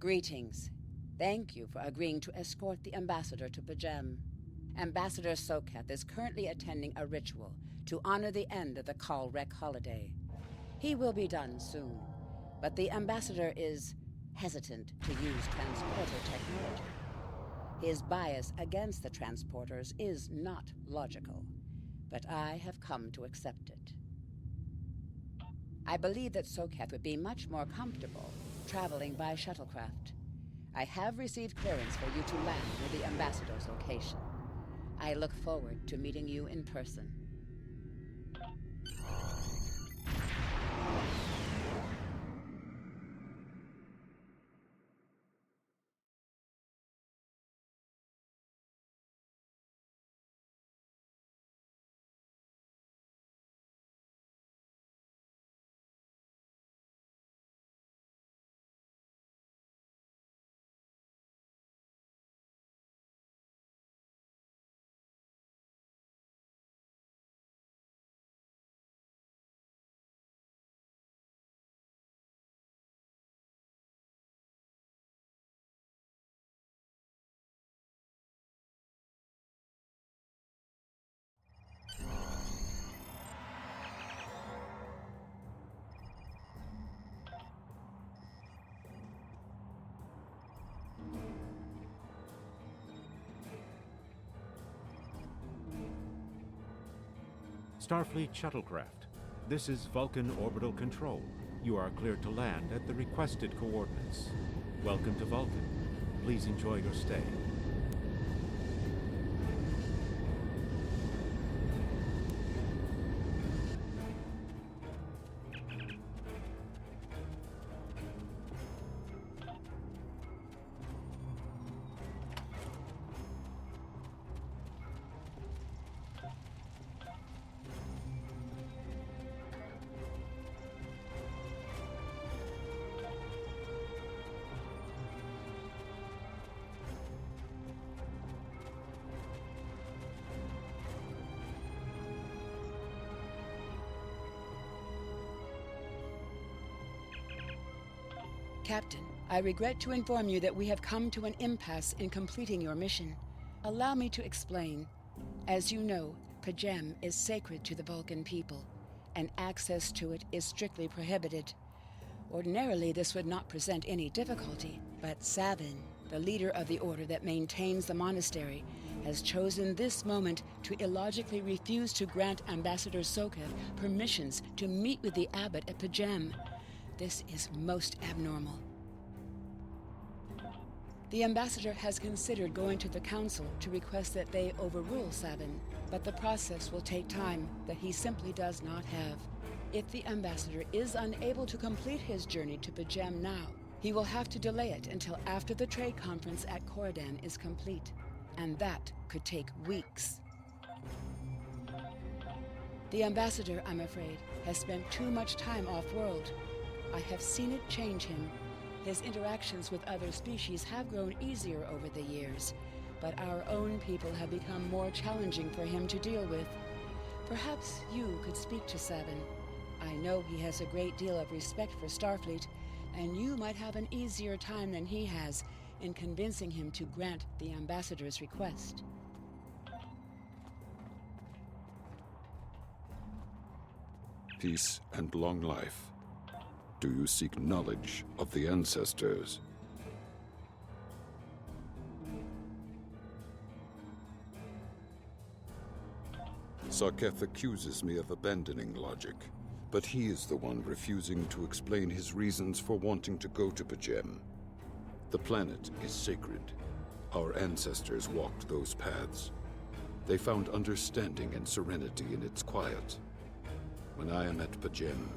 Greetings. Thank you for agreeing to escort the Ambassador to Pajem. Ambassador Sokketh is currently attending a ritual to honor the end of the Kalrek holiday. He will be done soon, but the Ambassador is hesitant to use transporter technology. His bias against the transporters is not logical, but I have come to accept it. I believe that Sokketh would be much more comfortable traveling by shuttlecraft. I have received clearance for you to land near the Ambassador's location. I look forward to meeting you in person. Starfleet shuttlecraft. This is Vulcan Orbital Control. You are cleared to land at the requested coordinates. Welcome to Vulcan. Please enjoy your stay. Captain, I regret to inform you that we have come to an impasse in completing your mission. Allow me to explain. As you know, Pajem is sacred to the Vulcan people, and access to it is strictly prohibited. Ordinarily, this would not present any difficulty, but Savin, the leader of the order that maintains the monastery, has chosen this moment to illogically refuse to grant Ambassador Sokketh permissions to meet with the abbot at Pajem. This is most abnormal. The Ambassador has considered going to the Council to request that they overrule Savin, but the process will take time that he simply does not have. If the Ambassador is unable to complete his journey to Pajem now, he will have to delay it until after the trade conference at Coridan is complete, and that could take weeks. The Ambassador, I'm afraid, has spent too much time off-world. I have seen it change him. His interactions with other species have grown easier over the years, but our own people have become more challenging for him to deal with. Perhaps you could speak to Savin. I know he has a great deal of respect for Starfleet, and you might have an easier time than he has in convincing him to grant the Ambassador's request. Peace and long life. Do you seek knowledge of the ancestors? Sokketh accuses me of abandoning logic, but he is the one refusing to explain his reasons for wanting to go to Pajem. The planet is sacred. Our ancestors walked those paths. They found understanding and serenity in its quiet. When I am at Pajem,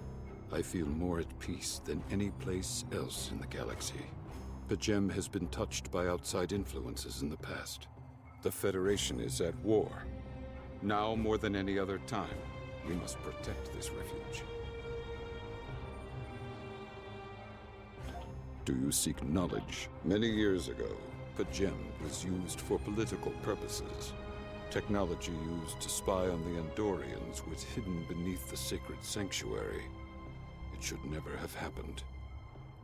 I feel more at peace than any place else in the galaxy. Pajem has been touched by outside influences in the past. The Federation is at war. Now more than any other time, we must protect this refuge. Do you seek knowledge? Many years ago, Pajem was used for political purposes. Technology used to spy on the Andorians was hidden beneath the sacred sanctuary. It should never have happened.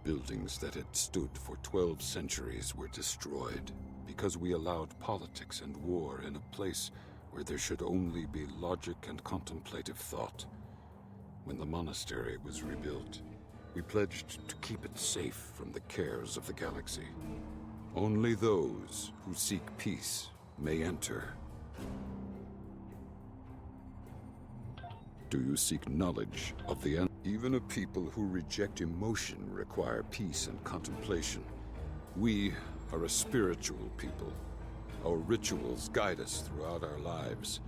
Buildings that had stood for 12 centuries were destroyed because we allowed politics and war in a place where there should only be logic and contemplative thought. When the monastery was rebuilt, we pledged to keep it safe from the cares of the galaxy. Only those who seek peace may enter. Do you seek knowledge of the end? Even a people who reject emotion require peace and contemplation. We are a spiritual people. Our rituals guide us throughout our lives.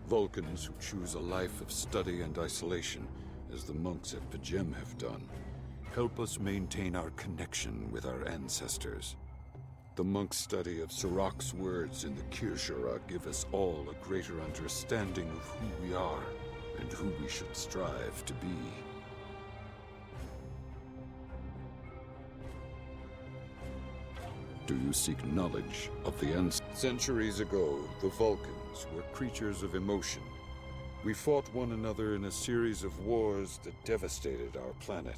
Vulcans who choose a life of study and isolation, as the monks at P'Jem have done, help us maintain our connection with our ancestors. The monk's study of Sirach's words in the Kirshara give us all a greater understanding of who we are and who we should strive to be. Do you seek knowledge of the end? Centuries ago, the Vulcans were creatures of emotion. We fought one another in a series of wars that devastated our planet.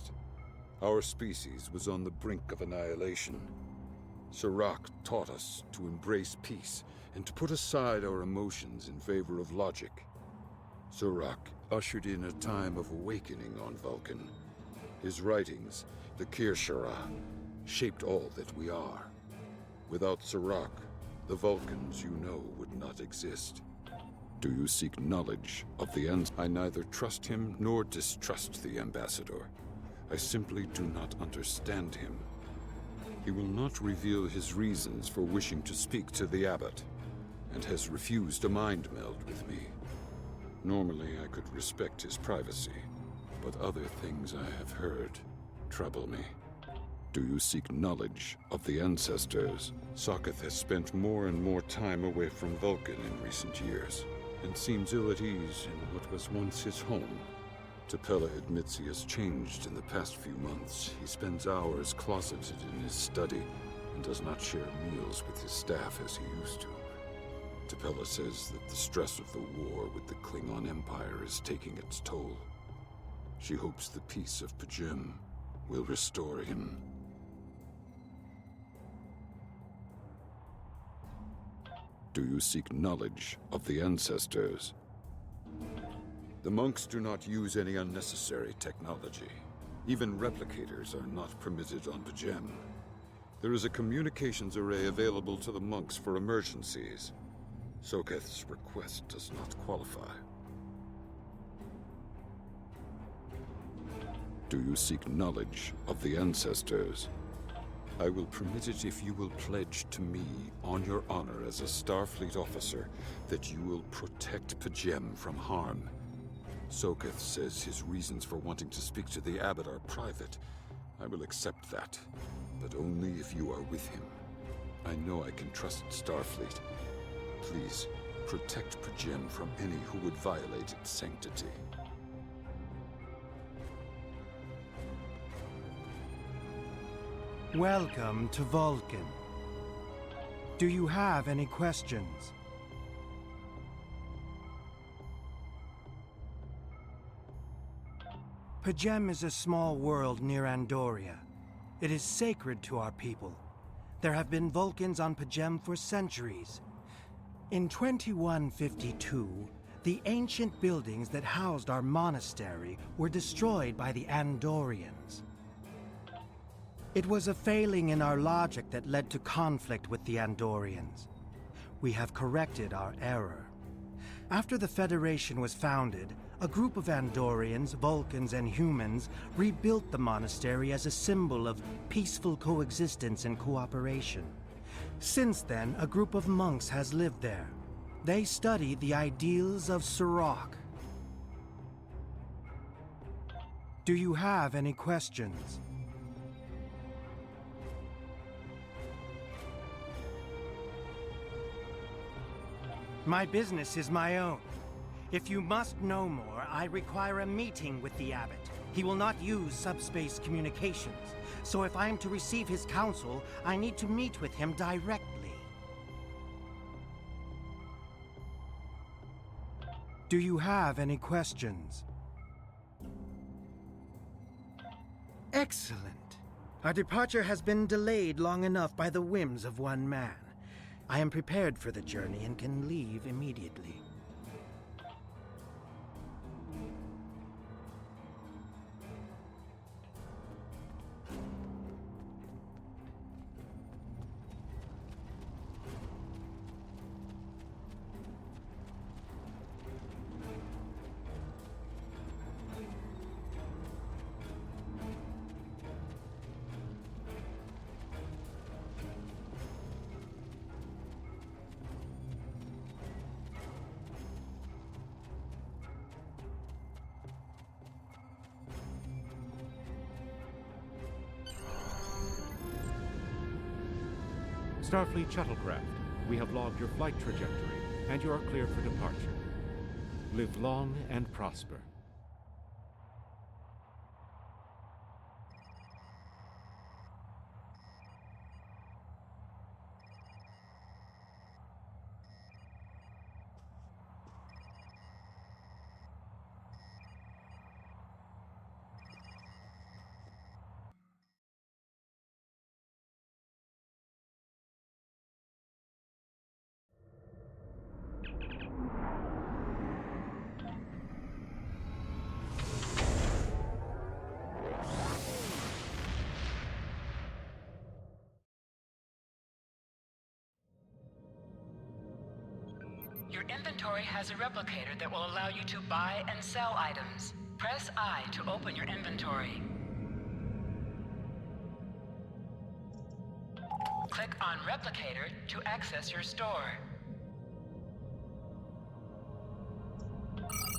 Our species was on the brink of annihilation. Sirach taught us to embrace peace and to put aside our emotions in favor of logic. Sirach ushered in a time of awakening on Vulcan. His writings, the Kirshara, shaped all that we are. Without Sirach, the Vulcans you know would not exist. Do you seek knowledge of the ends? I neither trust him nor distrust the Ambassador. I simply do not understand him. He will not reveal his reasons for wishing to speak to the Abbot, and has refused a mind meld with me. Normally I could respect his privacy, but other things I have heard trouble me. Do you seek knowledge of the ancestors? Sokketh has spent more and more time away from Vulcan in recent years, and seems ill at ease in what was once his home. T'Pela admits he has changed in the past few months. He spends hours closeted in his study, and does not share meals with his staff as he used to. T'Pela says that the stress of the war with the Klingon Empire is taking its toll. She hopes the peace of P'Jem will restore him. Do you seek knowledge of the ancestors? The monks do not use any unnecessary technology. Even replicators are not permitted on P'Jem. There is a communications array available to the monks for emergencies. Sokketh's request does not qualify. Do you seek knowledge of the ancestors? I will permit it if you will pledge to me, on your honor as a Starfleet officer, that you will protect P'Jem from harm. Sokketh says his reasons for wanting to speak to the Abbot are private. I will accept that, but only if you are with him. I know I can trust Starfleet. Please, protect P'Jem from any who would violate its sanctity. Welcome to Vulcan. Do you have any questions? P'Jem is a small world near Andoria. It is sacred to our people. There have been Vulcans on P'Jem for centuries. In 2152, the ancient buildings that housed our monastery were destroyed by the Andorians. It was a failing in our logic that led to conflict with the Andorians. We have corrected our error. After the Federation was founded, a group of Andorians, Vulcans, and humans rebuilt the monastery as a symbol of peaceful coexistence and cooperation. Since then, a group of monks has lived there. They study the ideals of Sirach. Do you have any questions? My business is my own. If you must know more, I require a meeting with the Abbot. He will not use subspace communications, so if I am to receive his counsel, I need to meet with him directly. Do you have any questions? Excellent. Our departure has been delayed long enough by the whims of one man. I am prepared for the journey and can leave immediately. Starfleet shuttlecraft, we have logged your flight trajectory, and you are cleared for departure. Live long and prosper. Your inventory has a replicator that will allow you to buy and sell items. Press I to open your inventory. Click on Replicator to access your store.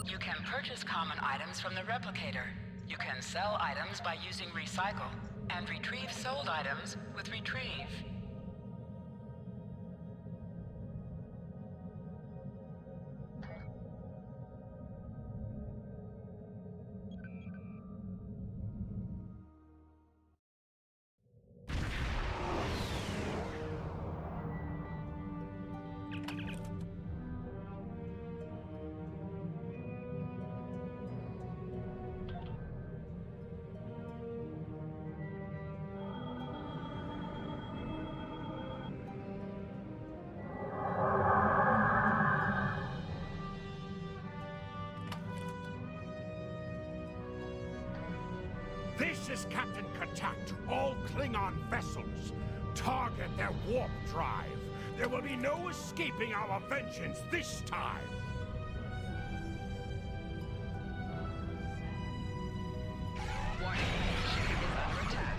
You can purchase common items from the replicator. You can sell items by using Recycle, and retrieve sold items with Retrieve. This is Captain Katak to all Klingon vessels. Target their warp drive. There will be no escaping our vengeance this time. Warning, ship is under attack.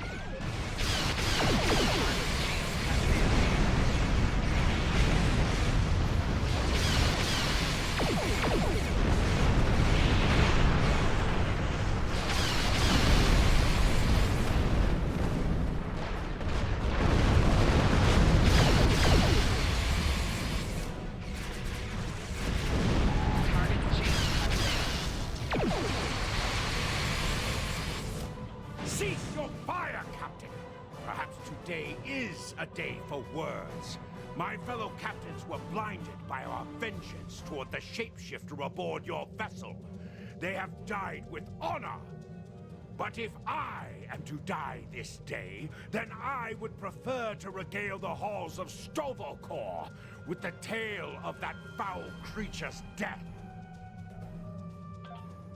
Cease your fire, Captain! Perhaps today is a day for words. My fellow captains were blinded by our vengeance toward the shapeshifter aboard your vessel. They have died with honor. But if I am to die this day, then I would prefer to regale the halls of Sto with the tale of that foul creature's death.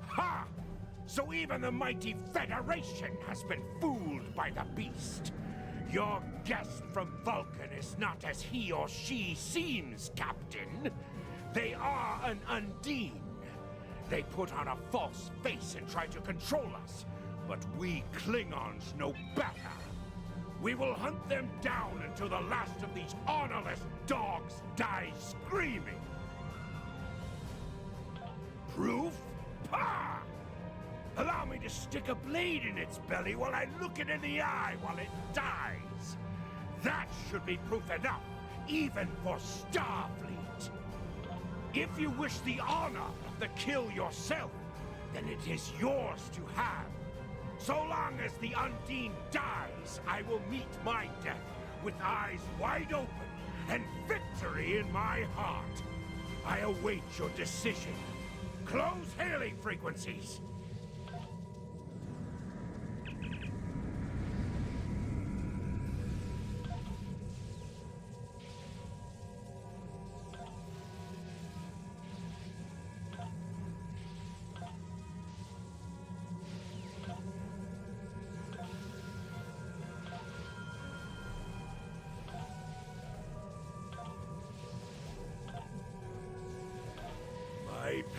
Ha! So even the mighty Federation has been fooled by the beast. Your guest from Vulcan is not as he or she seems, Captain. They are an Undine. They put on a false face and try to control us, but we Klingons know better. We will hunt them down until the last of these honorless dogs dies screaming. Proof? Pah! Allow me to stick a blade in its belly while I look it in the eye while it dies. That should be proof enough, even for Starfleet. If you wish the honor of the kill yourself, then it is yours to have. So long as the Undine dies, I will meet my death with eyes wide open and victory in my heart. I await your decision. Close hailing frequencies.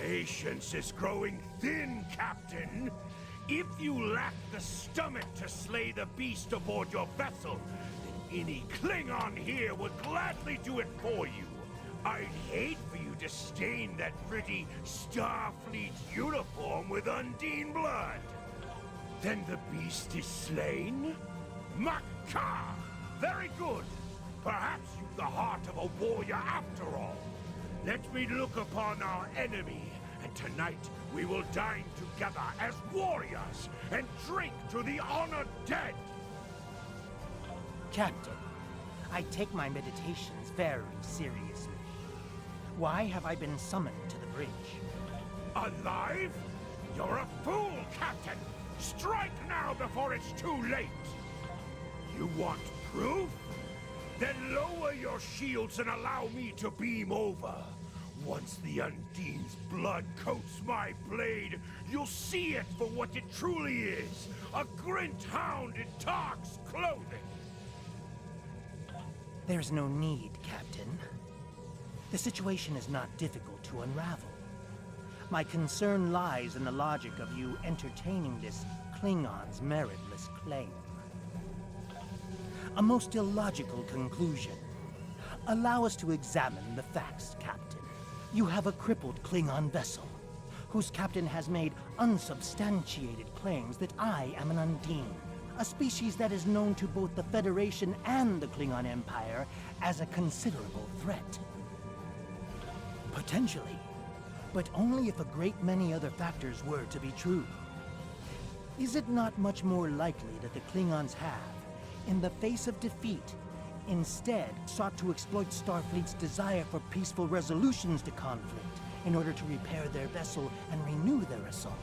Patience is growing thin, Captain. If you lack the stomach to slay the beast aboard your vessel, then any Klingon here would gladly do it for you. I'd hate for you to stain that pretty Starfleet uniform with Undine blood. Then the beast is slain? Makar! Very good. Perhaps you've the heart of a warrior after all. Let me look upon our enemy, and tonight we will dine together as warriors and drink to the honored dead. Captain, I take my meditations very seriously. Why have I been summoned to the bridge? Alive? You're a fool, Captain! Strike now before it's too late! You want proof? Then lower your shields and allow me to beam over. Once the Undine's blood coats my blade, you'll see it for what it truly is. A Grint hound in Tark's clothing. There's no need, Captain. The situation is not difficult to unravel. My concern lies in the logic of you entertaining this Klingon's meritless claim. A most illogical conclusion. Allow us to examine the facts, Captain. You have a crippled Klingon vessel, whose captain has made unsubstantiated claims that I am an Undine, a species that is known to both the Federation and the Klingon Empire as a considerable threat. Potentially, but only if a great many other factors were to be true. Is it not much more likely that the Klingons have, in the face of defeat, instead sought to exploit Starfleet's desire for peaceful resolutions to conflict in order to repair their vessel and renew their assault?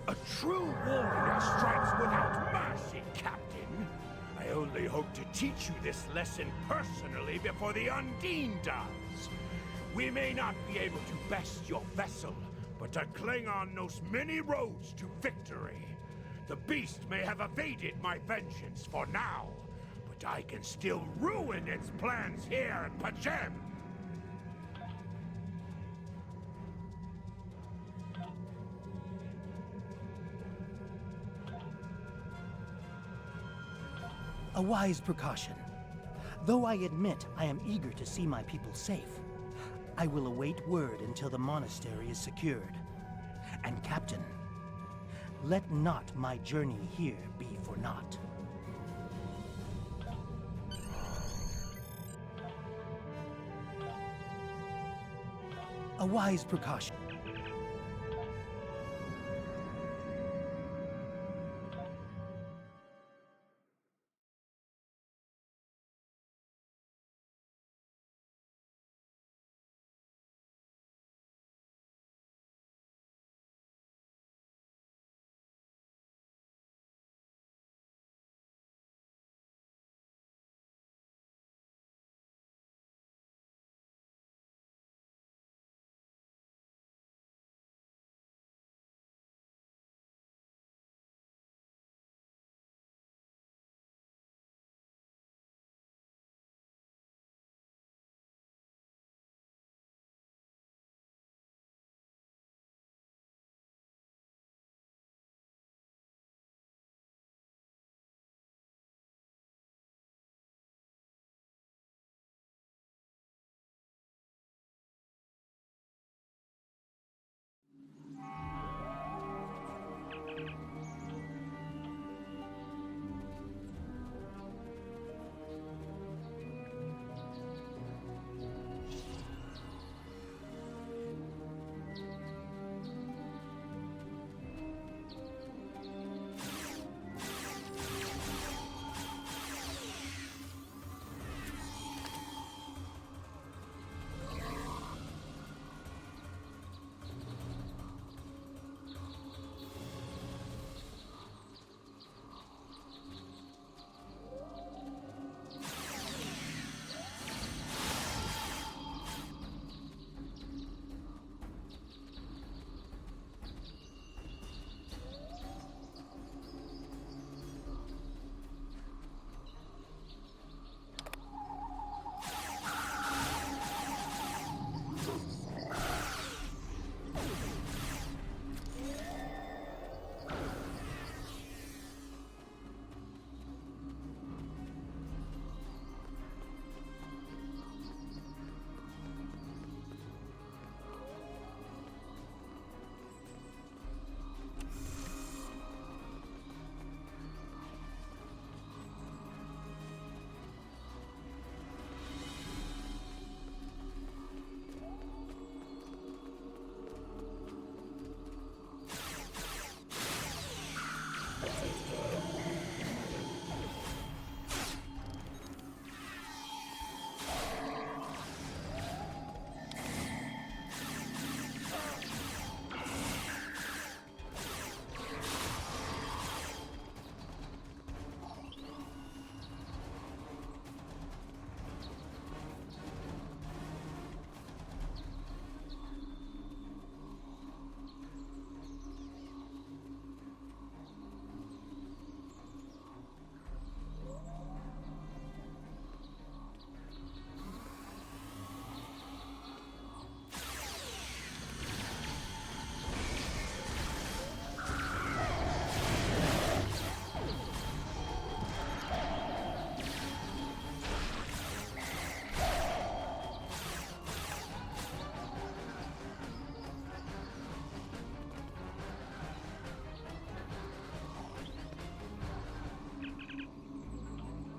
A true warrior strikes without mercy, Captain. I only hope to teach you this lesson personally before the Undine does. We may not be able to best your vessel, but a Klingon knows many roads to victory. The beast may have evaded my vengeance for now, but I can still ruin its plans here at P'Jem. A wise precaution. Though I admit I am eager to see my people safe, I will await word until the monastery is secured. And Captain, let not my journey here be for naught. A wise precaution.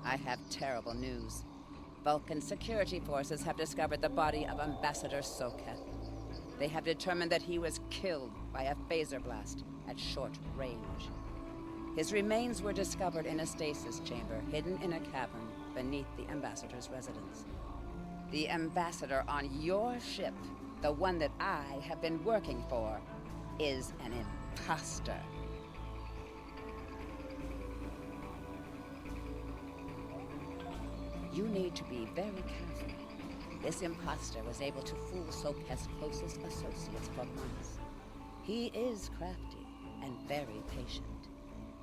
I have terrible news. Vulcan security forces have discovered the body of Ambassador Sokketh. They have determined that he was killed by a phaser blast at short range. His remains were discovered in a stasis chamber hidden in a cavern beneath the Ambassador's residence. The Ambassador on your ship, the one that I have been working for, is an imposter. You need to be very careful. This imposter was able to fool Sokketh's closest associates for months. He is crafty and very patient.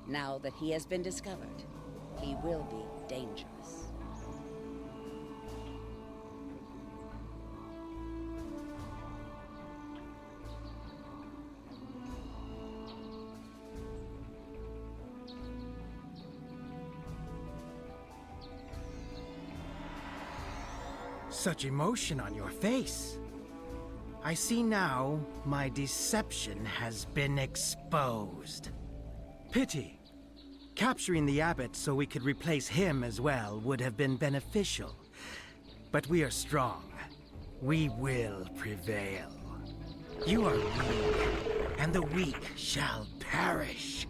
Now that he has been discovered, he will be dangerous. Such emotion on your face. I see now my deception has been exposed. Pity. Capturing the abbot so we could replace him as well would have been beneficial. But we are strong. We will prevail. You are weak, and the weak shall perish.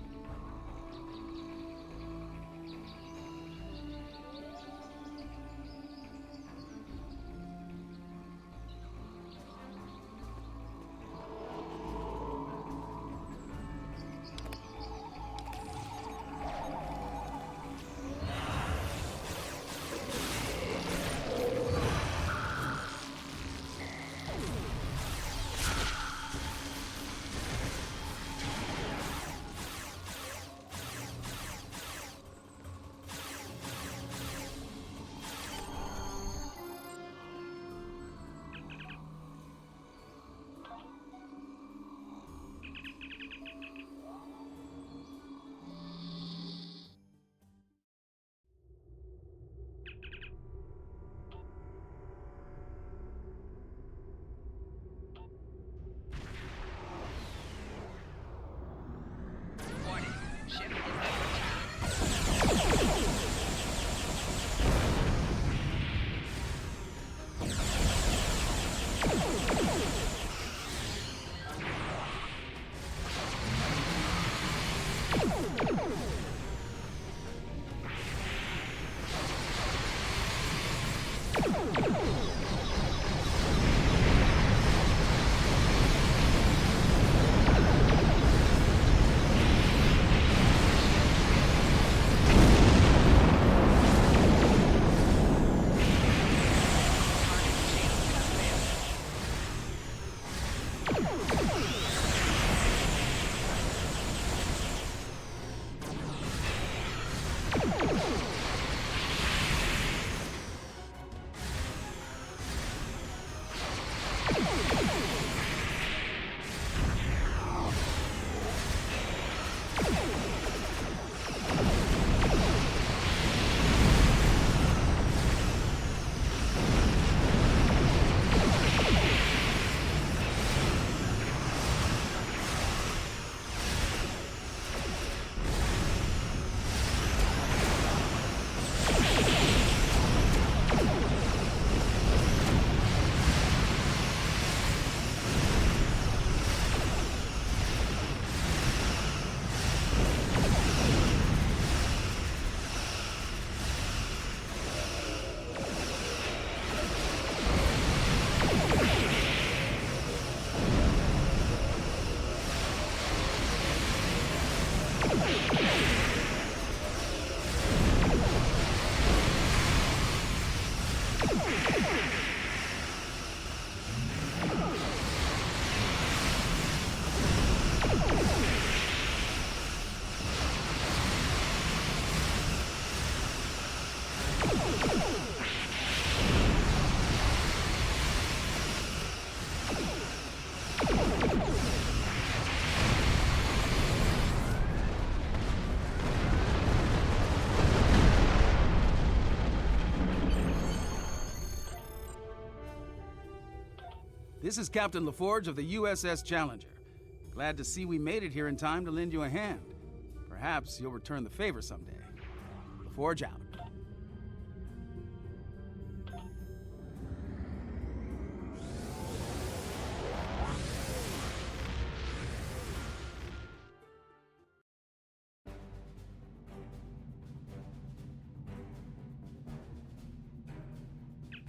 This is Captain LaForge of the USS Challenger. Glad to see we made it here in time to lend you a hand. Perhaps you'll return the favor someday. LaForge out.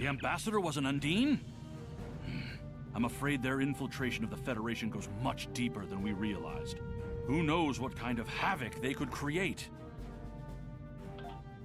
The Ambassador was an Undine? I'm afraid their infiltration of the Federation goes much deeper than we realized. Who knows what kind of havoc they could create?